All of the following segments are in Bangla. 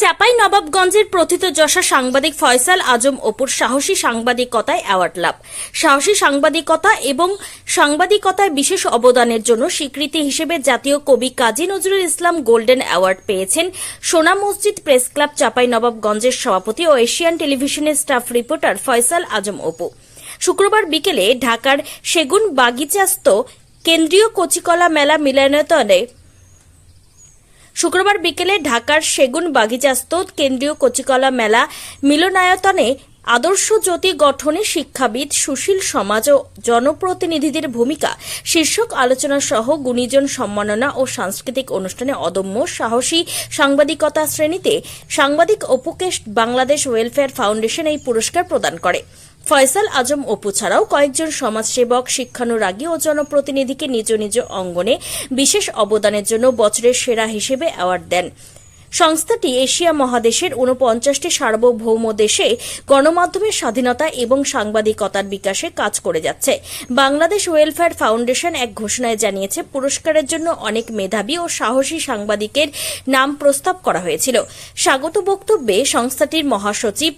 চাঁপাইনবাবগঞ্জের প্রথিতযশা সাংবাদিক ফয়সাল আজম অপুর সাহসী সাংবাদিকতায় অ্যাওয়ার্ড লাভ। সাহসী সাংবাদিকতা এবং সাংবাদিকতায় বিশেষ অবদানের জন্য স্বীকৃতি হিসেবে জাতীয় কবি কাজী নজরুল ইসলাম গোল্ডেন অ্যাওয়ার্ড পেয়েছেন সোনা মসজিদ প্রেস ক্লাব চাঁপাইনবাবগঞ্জের সভাপতি ও এশিয়ান টেলিভিশনের স্টাফ রিপোর্টার ফয়সাল আজম অপু। শুক্রবার বিকেলে ঢাকার সেগুন বাগিচাস্থ কেন্দ্রীয় কচিকলা মেলা মিলনায়তনে কেন্দ্রীয় কচিকলা মেলা মিলনায়তনে আদর্শ জ্যোতি গঠনে শিক্ষাবিদ, সুশীল সমাজ ও জনপ্রতিনিধিদের ভূমিকা শীর্ষক আলোচনা সহ গুণীজন সম্মাননা ও সাংস্কৃতিক অনুষ্ঠানে অদম্য সাহসী সাংবাদিকতা শ্রেণীতে সাংবাদিক অপুকে বাংলাদেশ ওয়েলফেয়ার ফাউন্ডেশন এই পুরস্কার প্রদান করে। ফয়সাল আজম অপু ছাড়াও কয়েকজন সমাজসেবক, শিক্ষানুরাগী ও জনপ্রতিনিধিকে নিজ নিজ অঙ্গনে বিশেষ অবদানের জন্য বছরের সেরা হিসেবে অ্যাওয়ার্ড দেন। সংস্থাটি এশিয়া মহাদেশের ৪৯টি সার্বভৌম দেশে গণমাধ্যমের স্বাধীনতা এবং সাংবাদিকতার বিকাশে কাজ করে যাচ্ছে। বাংলাদেশ ওয়েলফেয়ার ফাউন্ডেশন এক ঘোষণায় জানিয়েছে, পুরস্কারের জন্য অনেক মেধাবী ও সাহসী সাংবাদিকের নাম প্রস্তাব করা হয়েছিল। স্বাগত বক্তব্যে সংস্থাটির মহাসচিব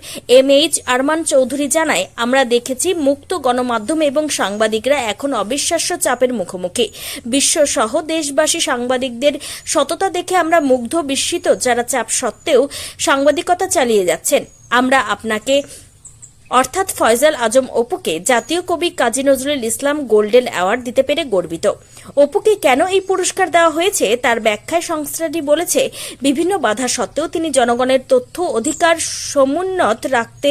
MH আরমান চৌধুরী জানায়, আমরা দেখেছি মুক্ত গণমাধ্যম এবং সাংবাদিকরা এখন অবিশ্বাস্য চাপের মুখোমুখি। বিশ্বসহ দেশবাসী সাংবাদিকদের সততা দেখে আমরা মুগ্ধ, বিস্মিত, যারা চাপ সত্ত্বেও সাংবাদিকতা চালিয়ে যাচ্ছেন। আমরা আপনাকে অর্থাৎ ফয়সাল আজম অপুকে জাতীয় কবি কাজী নজরুল ইসলাম গোল্ডেন অ্যাওয়ার্ড দিতে পেরে গর্বিত। অপুকে কেন এই পুরস্কার দেওয়া হয়েছে তার ব্যাখ্যায় সংস্থাটি বলেছে, বিভিন্ন বাধা সত্ত্বেও তিনি জনগণের তথ্য অধিকার সমুন্নত রাখতে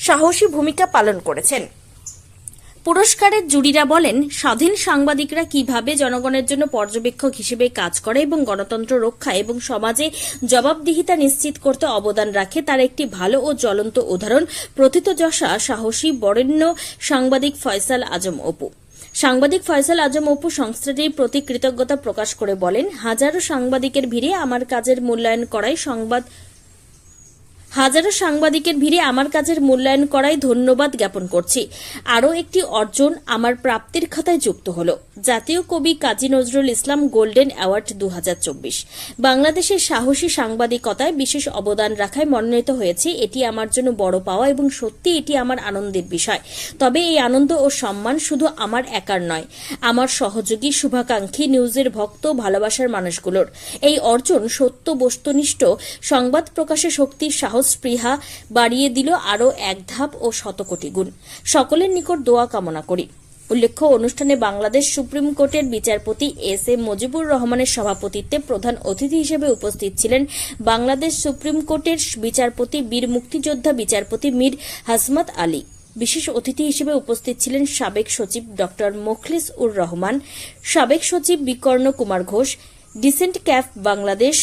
সাহসী ভূমিকা পালন করেছেন। পুরস্কারের জুরিরা বলেন, স্বাধীন সাংবাদিকরা কিভাবে জনগণের জন্য পর্যবেক্ষক হিসেবে কাজ করে এবং গণতন্ত্র রক্ষা এবং সমাজে জবাবদিহিতা নিশ্চিত করতে অবদান রাখে তার একটি ভালো ও জ্বলন্ত উদাহরণ প্রথিতযশা সাহসী বরেণ্য সাংবাদিক ফয়সাল আজম অপু। সাংবাদিক ফয়সাল আজম অপু সংস্থাটির প্রতি কৃতজ্ঞতা প্রকাশ করে বলেন, হাজারো সাংবাদিকের ভিড়ে আমার কাজের মূল্যায়ন করায় ধন্যবাদ জ্ঞাপন করছি। আরও একটি অর্জন আমার প্রাপ্তির খাতায় যুক্ত হল, জাতীয় কবি কাজী নজরুল ইসলাম গোল্ডেন অ্যাওয়ার্ড ২০২৪। বাংলাদেশের সাহসী সাংবাদিকতায় বিশেষ অবদান রাখায় মনোনীত হয়েছে। এটি আমার জন্য বড় পাওয়া এবং সত্যি এটি আমার আনন্দের বিষয়। তবে এই আনন্দ ও সম্মান শুধু আমার একার নয়, আমার সহযোগী, শুভাকাঙ্ক্ষী, নিউজের ভক্ত, ভালোবাসার মানুষগুলোর। এই অর্জন সত্য বস্তুনিষ্ঠ সংবাদ প্রকাশে শক্তির সাহস স্পৃহা বাড়িয়ে দিল আরও এক ধাপ ও শতকোটি গুণ। সকলের নিকট দোয়া কামনা করি। উল্লেখ্য, অনুষ্ঠানে বাংলাদেশ সুপ্রিম কোর্টের বিচারপতি SM মুজিবুর রহমানের সভাপতিত্বে প্রধান অতিথি হিসেবে উপস্থিত ছিলেন বাংলাদেশ সুপ্রিম কোর্টের বিচারপতি, বীর মুক্তিযোদ্ধা বিচারপতি মীর হাসমত আলী। বিশেষ অতিথি হিসেবে উপস্থিত ছিলেন সাবেক সচিব ড মোখলেস উর রহমান, সাবেক সচিব বিকর্ণ কুমার ঘোষ, ডিসেন্ট ক্যাফ বাংলাদেশ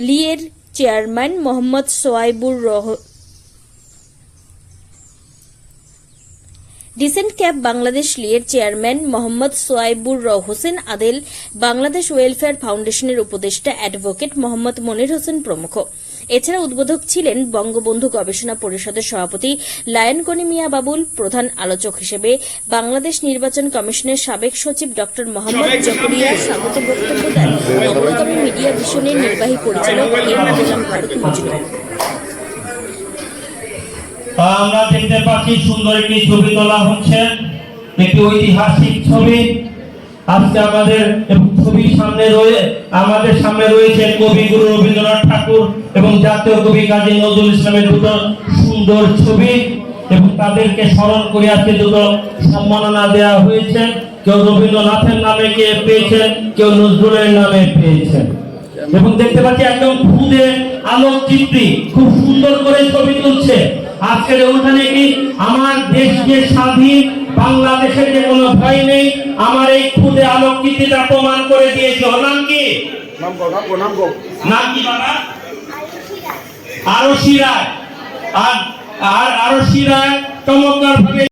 লিয়ের চেয়ারম্যান মোহাম্মদ সোয়াইবুর হোসেন আদেল, বাংলাদেশ ওয়েলফেয়ার ফাউন্ডেশনের উপদেষ্টা অ্যাডভোকেট মোহাম্মদ মনির হোসেন প্রমুখ। এছাড়া উদ্বোধক ছিলেন বঙ্গবন্ধু গবেষণা পরিষদের সভাপতি লায়ন গনি মিয়া বাবুল। প্রধান আলোচক হিসেবে বাংলাদেশ নির্বাচন কমিশনের সাবেক সচিব ড মোহাম্মদ জকরিয়া স্বাগত বক্তব্য দেন অগ্রগামী মিডিয়া ভিশনের নির্বাহী পরিচালক গোলাম ফারুক মজনু। আমরা দেখতে পাচ্ছি সুন্দর একটি ছবি তোলা হচ্ছে, একটি ঐতিহাসিক ছবি। আজকে আমাদের সামনে রয়েছে কবিগুরু রবীন্দ্রনাথ ঠাকুর এবং জাতীয় কবি কাজী নজরুল ইসলামের দুটো সুন্দর ছবি, এবং তাদেরকে স্মরণ করে আজকে দুটো সম্মাননা দেওয়া হয়েছে। কেউ রবীন্দ্রনাথের নামে পেয়েছেন, কেউ নজরুলের নামে পেয়েছেন। এবং দেখতে পাচ্ছি একদম খুদে আলোকচিত্রী খুব সুন্দর করে ছবি তুলছে। আজকের অনুষ্ঠানে কি আমার দেশকে স্বাধীন, বাংলাদেশের যে কোনো ভয় নেই, আমার এই খুদে আলোকচিত্রীটা প্রমাণ করে দিয়েছে। নাম কি? নাম কি বাবা? আরশি রায়। চমৎকার ভাবে